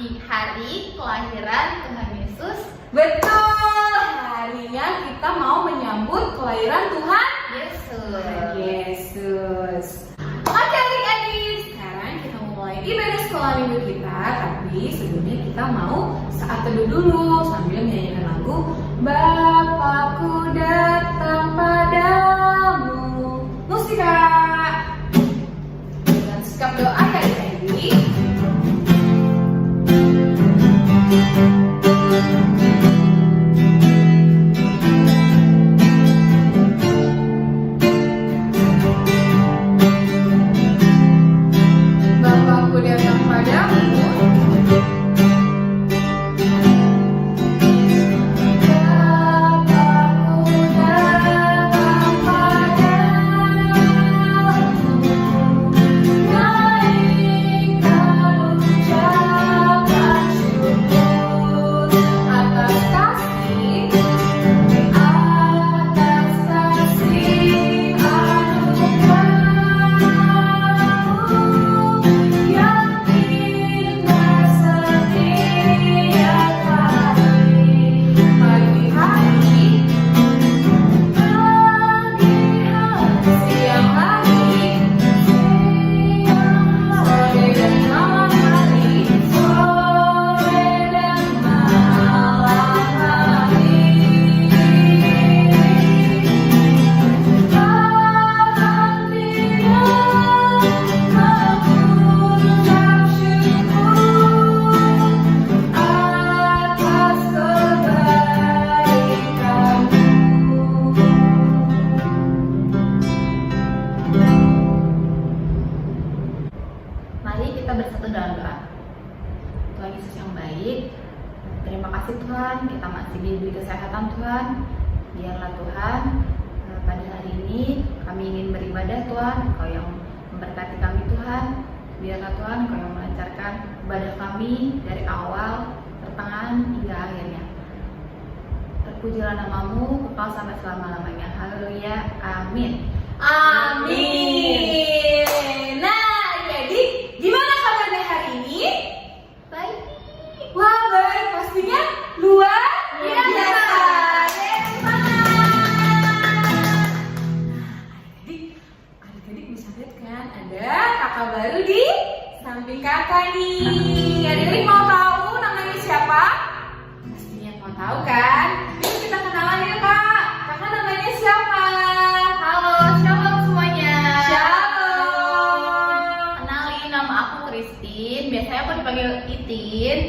di hari kelahiran Tuhan Yesus. Betul, harinya kita mau menyambut kelahiran Tuhan Yesus. Oke adik-adik, sekarang kita mulai ibadah sekolah minggu kita. Tapi sebelumnya kita mau saat teduh dulu sambil menyanyikan lagu Bapakku datang padamu. Musika. Dan sikap doa ya adik-adik. Bapakku datang padamu. Mari kita bersatu dalam doa. Tuhan Yesus yang baik, terima kasih Tuhan, kita masih diberi kesehatan Tuhan. Biarlah Tuhan, pada hari ini kami ingin beribadah Tuhan, Engkau yang memberkati kami Tuhan. Biarlah Tuhan, Engkau yang melancarkan ibadah kami dari awal, pertengahan hingga akhirnya. Terpujilah namamu, kekal sampai selama-lamanya. Haleluya, amin. Amin. Nah, jadi gimana kabarnya hari ini? Baik. Wah, baik, pastinya luar biasa. Adik-adik bisa lihat kan ada kakak baru di samping kakak nih. Adik-adik mau tahu namanya siapa? Pastinya mau tahu kan? Yuk kita kenalan ya kak. Kakak namanya siapa? Halo, shalom semuanya. Shalom. Kenalin, nama aku Christine. Biasanya aku dipanggil Itin.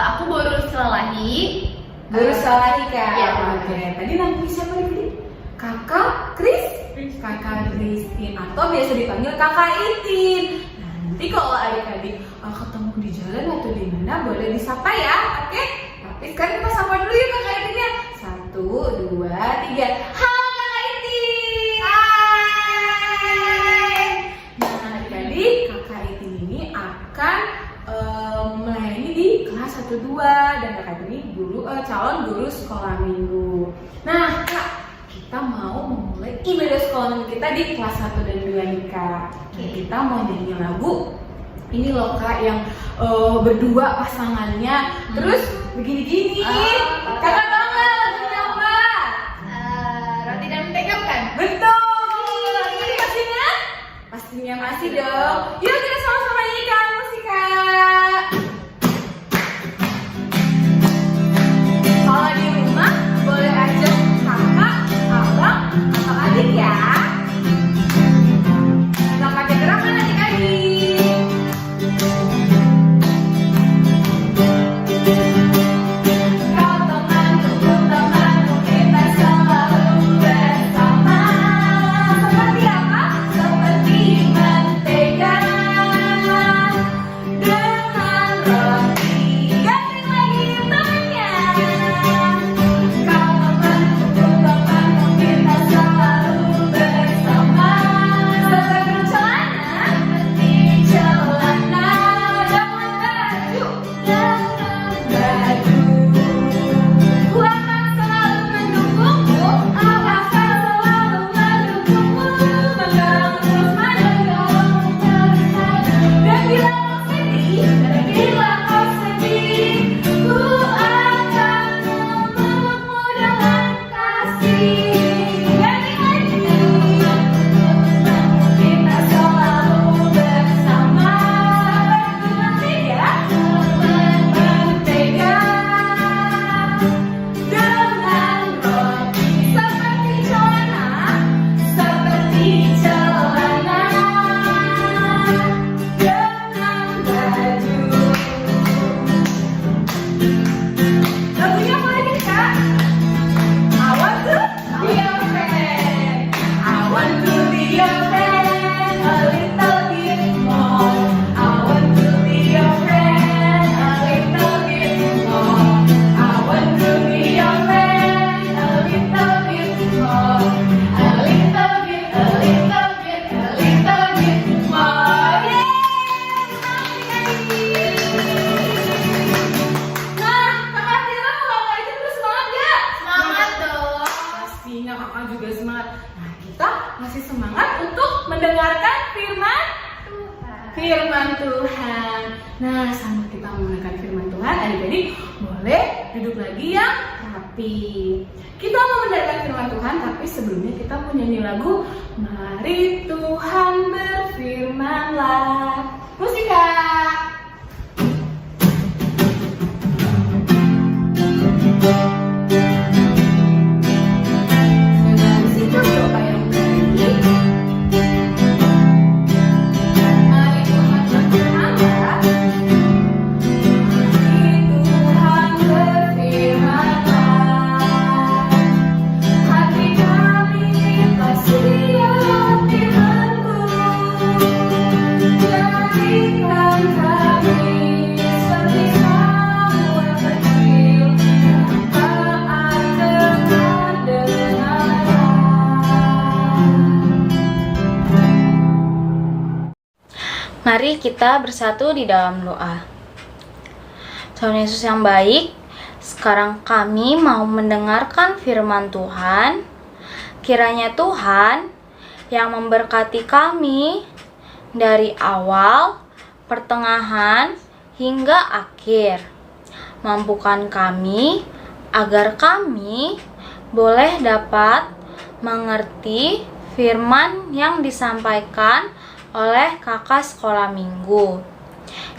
Aku baru selalahi. Baru salah nih kak. Iya. Oke. Tadi namanya siapa nih? Kakak Chris. Kakak Christine atau biasa dipanggil Kakak Itin. Nanti kalau adik-adik ketemu di jalan atau di mana boleh disapa ya, oke? Tapi sekarang kita sapa dulu yuk Kakak Itinnya. 1, 2, 3. Halo Kakak Itin. Hai. Nah adik-adik, Kakak Itin ini akan melayani di kelas 1, 2 dan Kakak Itin ini calon guru sekolah minggu. Nah Kak, kita mau memulai ibadah sekolah minggu kita di kelas 1 dan 2 nih Kak. Nah, kita mau nyanyi lagu ini loh Kak yang berdua pasangannya terus begini-gini. Kakak tahu nggak lagunya apa? Roti dan mentega bukan? Betul. Ini pastinya? Pastinya masih dong. Yuk kita sama-sama nyanyikan musik Kak. Kalau di rumah boleh ajak kakak, abang, atau adik ya. Kita pakai gerakan adik-adik. Kau temanku, kita selalu bersama. Seperti apa? Seperti mentega. adik-adik boleh duduk lagi yang rapi. Kita mau mendengarkan firman Tuhan, tapi sebelumnya kita mau nyanyi lagu Mari Tuhan berfirmanlah. Musik Kak. Dengan sikap doa yang baik, mari Tuhan berfirmanlah. Mari Tuhan berfirmanlah. Hati kami bersiap di-Mu. Jadikan kami seperti Samuel kecil yang taat kedengaran. Mari kita bersatu di dalam doa. Tuhan Yesus yang baik, sekarang kami mau mendengarkan firman Tuhan. Kiranya Tuhan yang memberkati kami dari awal, pertengahan, hingga akhir. Mampukan kami agar kami boleh dapat mengerti firman yang disampaikan oleh kakak sekolah minggu.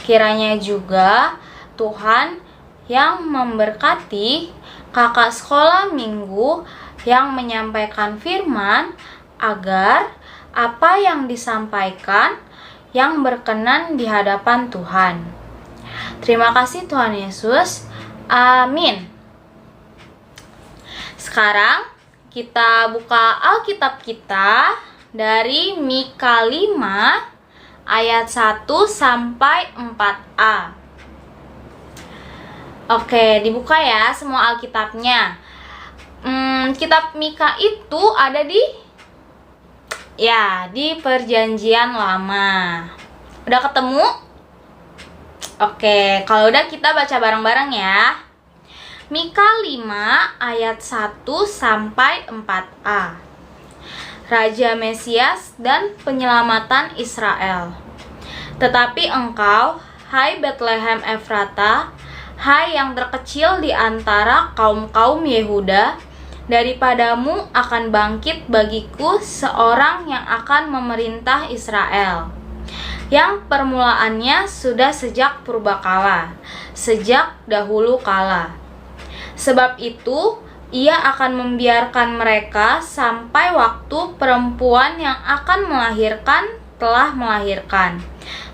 Kiranya juga Tuhan yang memberkati kakak sekolah minggu yang menyampaikan firman agar apa yang disampaikan yang berkenan di hadapan Tuhan. Terima kasih Tuhan Yesus. Amin. Sekarang kita buka Alkitab kita dari Mika 5 ayat 1 sampai 4a. Oke, dibuka ya semua Alkitabnya. Kitab Mika itu ada di Perjanjian Lama. Udah ketemu? Oke, kalau udah kita baca bareng-bareng ya. Mika 5 ayat 1 sampai 4a. Raja Mesias dan penyelamatan Israel. Tetapi engkau, hai Betlehem Efrata, hai yang terkecil di antara kaum-kaum Yehuda, daripadamu akan bangkit bagiku seorang yang akan memerintah Israel, yang permulaannya sudah sejak purbakala, sejak dahulu kala. Sebab itu, ia akan membiarkan mereka sampai waktu perempuan yang akan melahirkan telah melahirkan.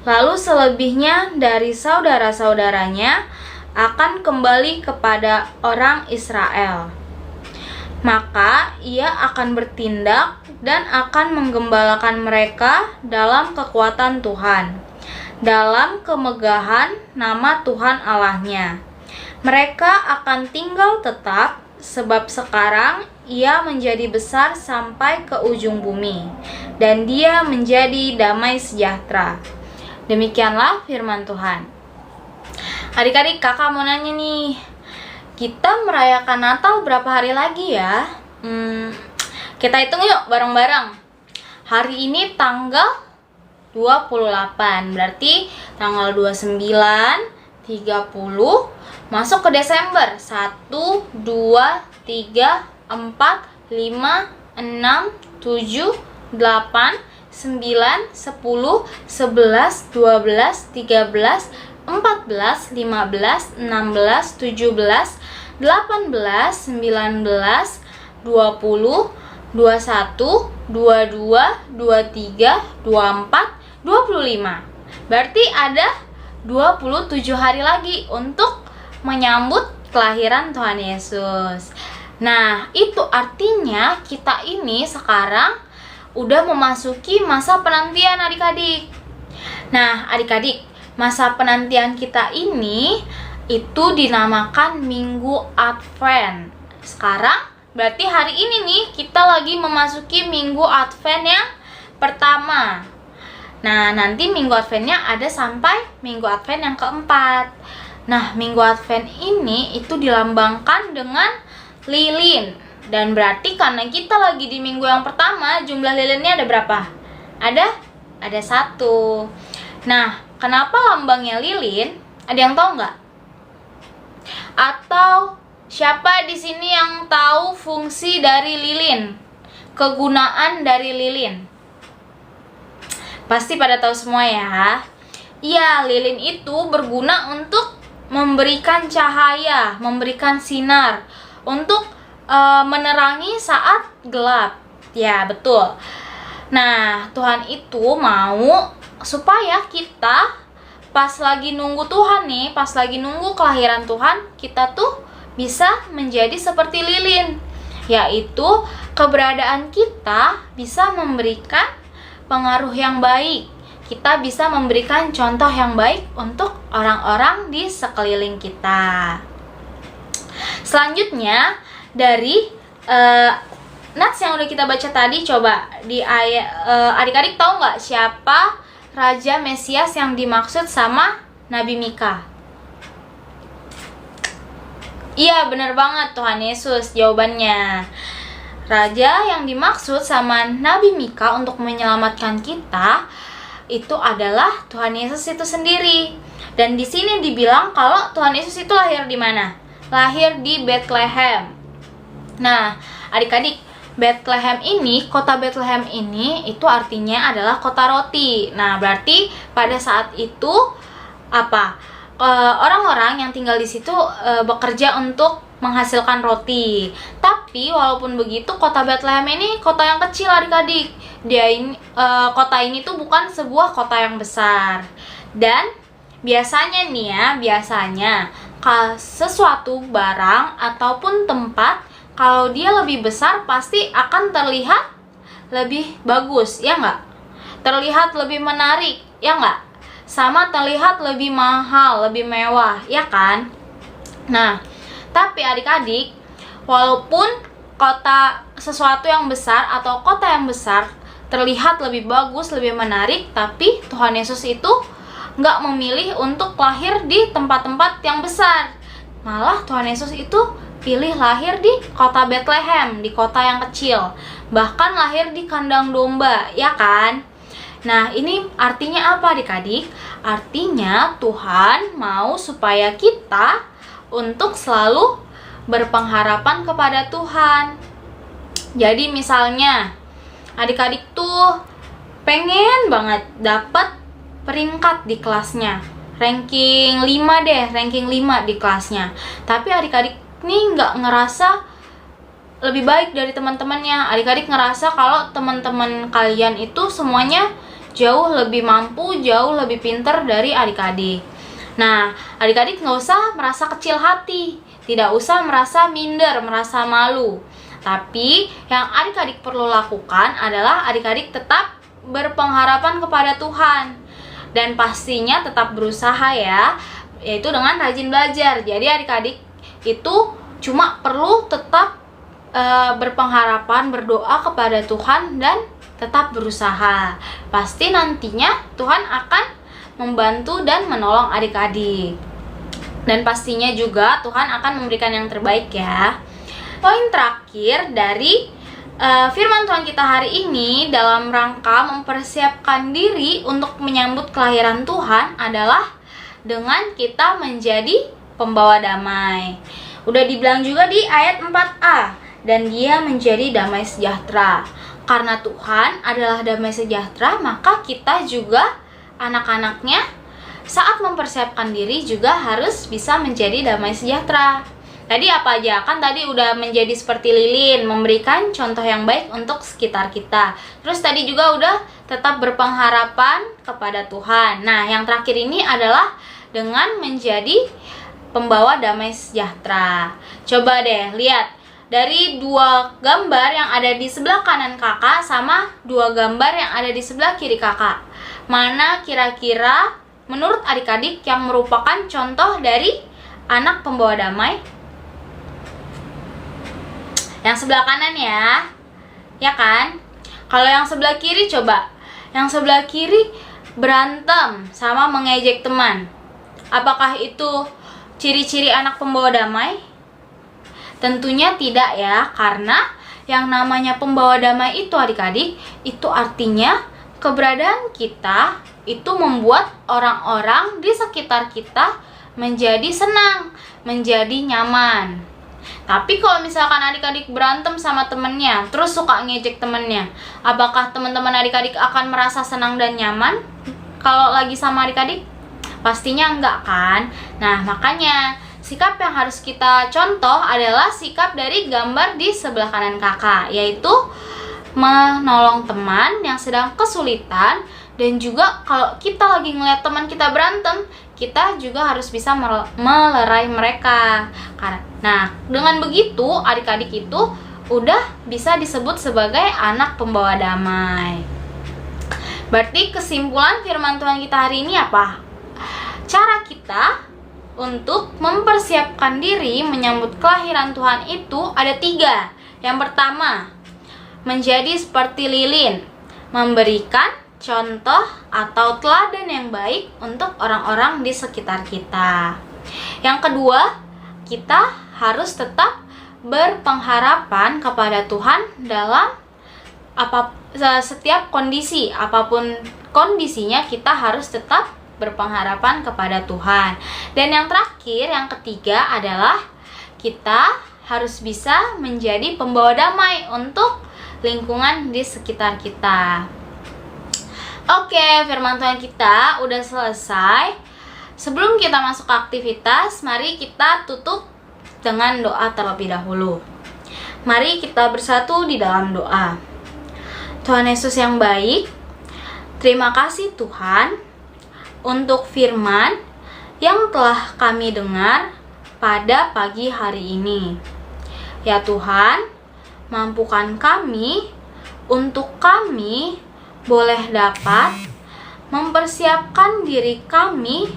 Lalu selebihnya dari saudara-saudaranya akan kembali kepada orang Israel. Maka ia akan bertindak dan akan menggembalakan mereka dalam kekuatan Tuhan, dalam kemegahan nama Tuhan Allahnya. Mereka akan tinggal tetap, sebab sekarang ia menjadi besar sampai ke ujung bumi, dan dia menjadi damai sejahtera. Demikianlah firman Tuhan. Adik-adik, kakak mau nanya nih, kita merayakan Natal berapa hari lagi ya? Kita hitung yuk bareng-bareng. Hari ini tanggal 28, berarti tanggal 29, 30, masuk ke Desember. 1, 2, 3, 4, 5, 6, 7, 8, 9, 10, 11, 12, 13, 14, 15, 16, 17, 18, 19, 20, 21, 22, 23, 24, 25. Berarti ada 27 hari lagi untuk menyambut kelahiran Tuhan Yesus. Nah, itu artinya kita ini sekarang udah memasuki masa penantian adik-adik. Nah, adik-adik, masa penantian kita ini itu dinamakan Minggu Advent. Sekarang berarti hari ini nih kita lagi memasuki Minggu Advent yang pertama. Nah, nanti Minggu Adventnya ada sampai Minggu Advent yang keempat. Nah, Minggu Advent ini itu dilambangkan dengan lilin. Dan berarti karena kita lagi di minggu yang pertama, jumlah lilinnya ada berapa? Ada 1. Nah, kenapa lambangnya lilin? Ada yang tahu nggak? Atau siapa di sini yang tahu fungsi dari lilin? Kegunaan dari lilin? Pasti pada tahu semua ya. Iya, lilin itu berguna untuk memberikan cahaya, memberikan sinar, untuk menerangi saat gelap. Ya, betul. Nah, Tuhan itu mau supaya kita pas lagi nunggu Tuhan nih, pas lagi nunggu kelahiran Tuhan, kita tuh bisa menjadi seperti lilin, yaitu keberadaan kita bisa memberikan pengaruh yang baik. Kita bisa memberikan contoh yang baik untuk orang-orang di sekeliling kita. Selanjutnya dari nats yang udah kita baca tadi, coba di ayat, adik-adik tahu nggak siapa Raja Mesias yang dimaksud sama Nabi Mika? Iya, bener banget, Tuhan Yesus jawabannya. Raja yang dimaksud sama Nabi Mika untuk menyelamatkan kita itu adalah Tuhan Yesus itu sendiri. Dan di sini dibilang kalau Tuhan Yesus itu lahir di mana? Lahir di Bethlehem. Nah, adik-adik, Bethlehem ini, kota Bethlehem ini itu artinya adalah kota roti. Nah, berarti pada saat itu apa? Orang-orang yang tinggal di situ bekerja untuk menghasilkan roti. Tapi walaupun begitu, kota Bethlehem ini kota yang kecil, adik-adik. Kota ini tuh bukan sebuah kota yang besar. Dan biasanya nih ya, sesuatu barang ataupun tempat, kalau dia lebih besar pasti akan terlihat lebih bagus, ya nggak? Terlihat lebih menarik, ya nggak? Sama terlihat lebih mahal, lebih mewah, ya kan? Nah, tapi adik-adik, walaupun sesuatu yang besar atau kota yang besar terlihat lebih bagus, lebih menarik, tapi Tuhan Yesus itu nggak memilih untuk lahir di tempat-tempat yang besar. Malah Tuhan Yesus itu pilih lahir di kota Bethlehem, di kota yang kecil. Bahkan lahir di kandang domba, ya kan? Nah, ini artinya apa adik-adik? Artinya Tuhan mau supaya kita untuk selalu berpengharapan kepada Tuhan. Jadi misalnya adik-adik tuh pengen banget dapat peringkat di kelasnya, ranking 5 deh, ranking 5 di kelasnya. Tapi adik-adik nih nggak ngerasa lebih baik dari teman-temannya. Adik-adik ngerasa kalau teman-teman kalian itu semuanya jauh lebih mampu, jauh lebih pinter dari adik-adik. Nah, adik-adik nggak usah merasa kecil hati, tidak usah merasa minder, merasa malu. Tapi yang adik-adik perlu lakukan adalah adik-adik tetap berpengharapan kepada Tuhan. Dan pastinya tetap berusaha ya, yaitu dengan rajin belajar. Jadi adik-adik itu cuma perlu tetap berpengharapan, berdoa kepada Tuhan, dan tetap berusaha. Pasti nantinya Tuhan akan membantu dan menolong adik-adik. Dan pastinya juga Tuhan akan memberikan yang terbaik ya. Poin terakhir dari firman Tuhan kita hari ini dalam rangka mempersiapkan diri untuk menyambut kelahiran Tuhan adalah dengan kita menjadi pembawa damai. Udah dibilang juga di ayat 4a, dan dia menjadi damai sejahtera. Karena Tuhan adalah damai sejahtera, maka kita juga anak-anaknya saat mempersiapkan diri juga harus bisa menjadi damai sejahtera. Tadi apa aja? Kan tadi udah menjadi seperti lilin, memberikan contoh yang baik untuk sekitar kita. Terus tadi juga udah tetap berpengharapan kepada Tuhan. Nah, yang terakhir ini adalah dengan menjadi pembawa damai sejahtera. Coba deh lihat dari dua gambar yang ada di sebelah kanan kakak sama dua gambar yang ada di sebelah kiri kakak. Mana kira-kira menurut adik-adik yang merupakan contoh dari anak pembawa damai? Yang sebelah kanan ya kan? Kalau yang sebelah kiri coba. Yang sebelah kiri berantem sama mengejek teman. Apakah itu ciri-ciri anak pembawa damai? Tentunya tidak ya, karena yang namanya pembawa damai itu adik-adik, itu artinya keberadaan kita itu membuat orang-orang di sekitar kita menjadi senang, menjadi nyaman. Tapi kalau misalkan adik-adik berantem sama temennya, terus suka ngejek temennya, apakah teman-teman adik-adik akan merasa senang dan nyaman kalau lagi sama adik-adik? Pastinya enggak kan? Nah, makanya sikap yang harus kita contoh adalah sikap dari gambar di sebelah kanan kakak, yaitu menolong teman yang sedang kesulitan. Dan juga kalau kita lagi ngeliat teman kita berantem, kita juga harus bisa melerai mereka. Nah, dengan begitu adik-adik itu udah bisa disebut sebagai anak pembawa damai. Berarti kesimpulan firman Tuhan kita hari ini apa? Cara kita untuk mempersiapkan diri menyambut kelahiran Tuhan itu ada 3. Yang pertama, menjadi seperti lilin, memberikan contoh atau teladan yang baik untuk orang-orang di sekitar kita. Yang kedua, kita harus tetap berpengharapan kepada Tuhan dalam setiap kondisi. Apapun kondisinya, kita harus tetap berpengharapan kepada Tuhan. Dan yang terakhir, yang ketiga adalah kita harus bisa menjadi pembawa damai untuk lingkungan di sekitar kita. Oke, firman Tuhan kita udah selesai. Sebelum kita masuk ke aktivitas, mari kita tutup dengan doa terlebih dahulu. Mari kita bersatu di dalam doa. Tuhan Yesus yang baik, terima kasih Tuhan untuk firman yang telah kami dengar pada pagi hari ini. Ya Tuhan, mampukan kami untuk kami boleh dapat mempersiapkan diri kami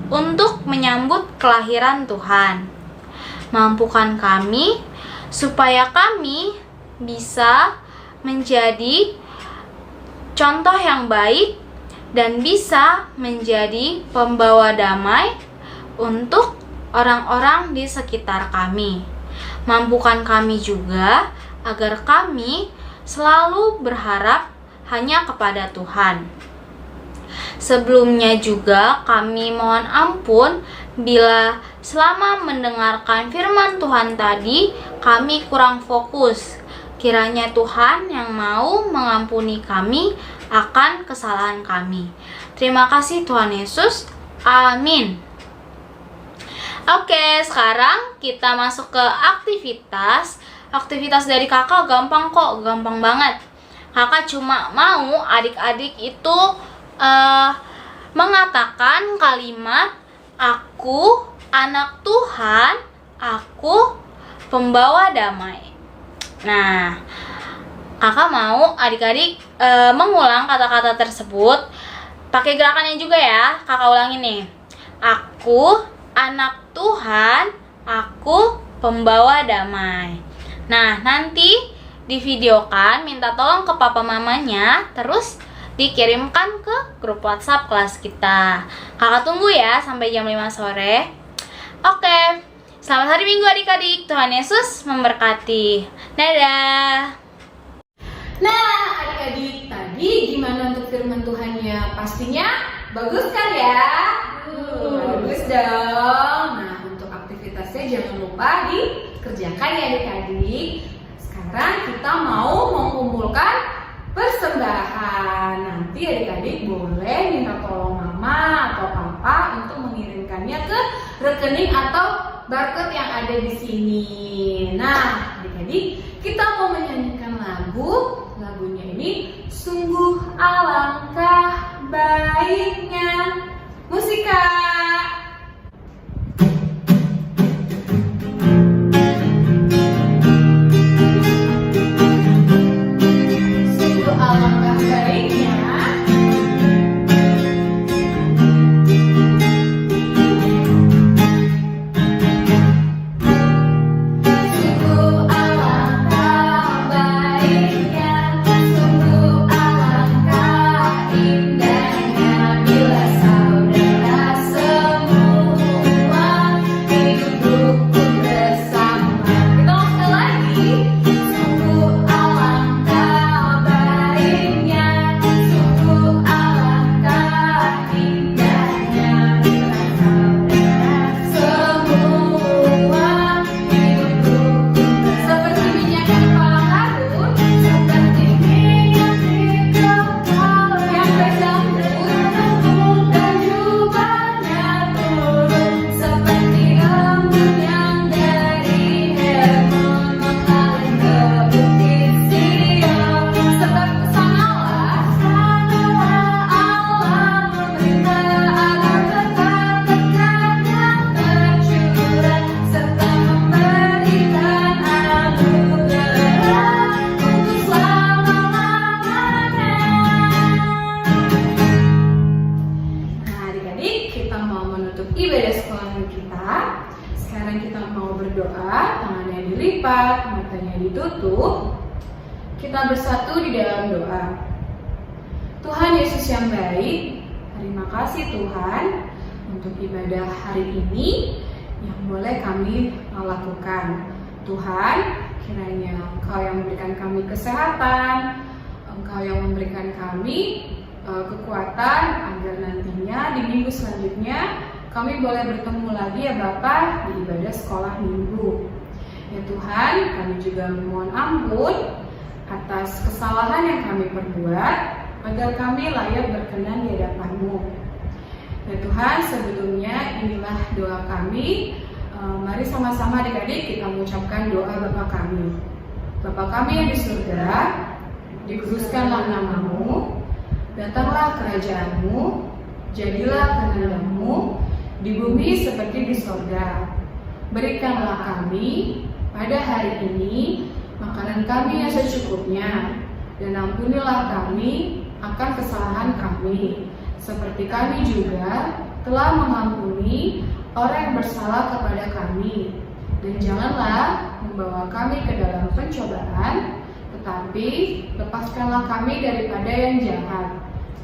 untuk menyambut kelahiran Tuhan. Mampukan kami supaya kami bisa menjadi contoh yang baik dan bisa menjadi pembawa damai untuk orang-orang di sekitar kami. Mampukan kami juga agar kami selalu berharap hanya kepada Tuhan. Sebelumnya juga kami mohon ampun bila selama mendengarkan firman Tuhan tadi kami kurang fokus. Kiranya Tuhan yang mau mengampuni kami akan kesalahan kami. Terima kasih Tuhan Yesus. Amin. Oke, sekarang kita masuk ke aktivitas. Aktivitas dari kakak gampang kok, gampang banget. Kakak cuma mau adik-adik itu mengatakan kalimat aku anak Tuhan, aku pembawa damai. Nah, kakak mau adik-adik mengulang kata-kata tersebut pakai gerakannya juga ya. Kakak ulangin nih. Aku anak Tuhan, aku pembawa damai. Nah, nanti divideokan, minta tolong ke papa mamanya, terus dikirimkan ke grup WhatsApp kelas kita. Kakak tunggu ya sampai jam 5 sore. Oke, selamat hari Minggu adik-adik. Tuhan Yesus memberkati. Dadah. Nah, adik-adik, tadi gimana untuk firman Tuhannya? Pastinya bagus kan ya? Bagus dong. Nah, untuk aktivitasnya jangan lupa dikerjakan ya adik-adik. Sekarang kita mau mengumpulkan persembahan. Nanti adik-adik boleh minta tolong mama atau papa untuk mengirimkannya ke rekening atau barcode yang ada di sini. Nah, adik-adik, kita mau menyanyikan lagunya ini sungguh alangkah baiknya. Musik Kak. Indahnya bila saudara semua sekarang kita mau berdoa, tangannya dilipat, matanya ditutup. Kita bersatu di dalam doa. Tuhan Yesus yang baik, terima kasih Tuhan untuk ibadah hari ini yang boleh kami lakukan. Tuhan, kiranya Engkau yang memberikan kami kesehatan, Engkau yang memberikan kami kekuatan agar nantinya di minggu selanjutnya kami boleh bertemu lagi ya Bapa di ibadah sekolah minggu. Ya Tuhan, kami juga memohon ampun atas kesalahan yang kami perbuat agar kami layak berkenan di hadapan-Mu. Ya Tuhan, sebelumnya inilah doa kami. Mari sama-sama adik-adik kita mengucapkan doa Bapa kami. Bapa kami yang di surga, dikuduskanlah nama-Mu, datanglah kerajaan-Mu, jadilah kehendak-Mu di bumi seperti di surga. Berikanlah kami pada hari ini makanan kami yang secukupnya, dan ampunilah kami akan kesalahan kami, seperti kami juga telah mengampuni orang yang bersalah kepada kami. Dan janganlah membawa kami ke dalam pencobaan, tetapi lepaskanlah kami daripada yang jahat.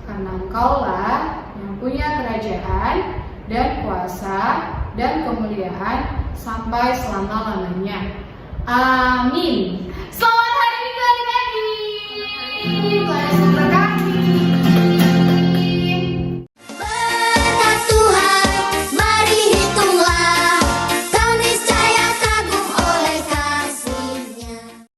Karena Engkaulah yang punya kerajaan dan kuasa dan kemuliaan sampai selama-lamanya. Amin.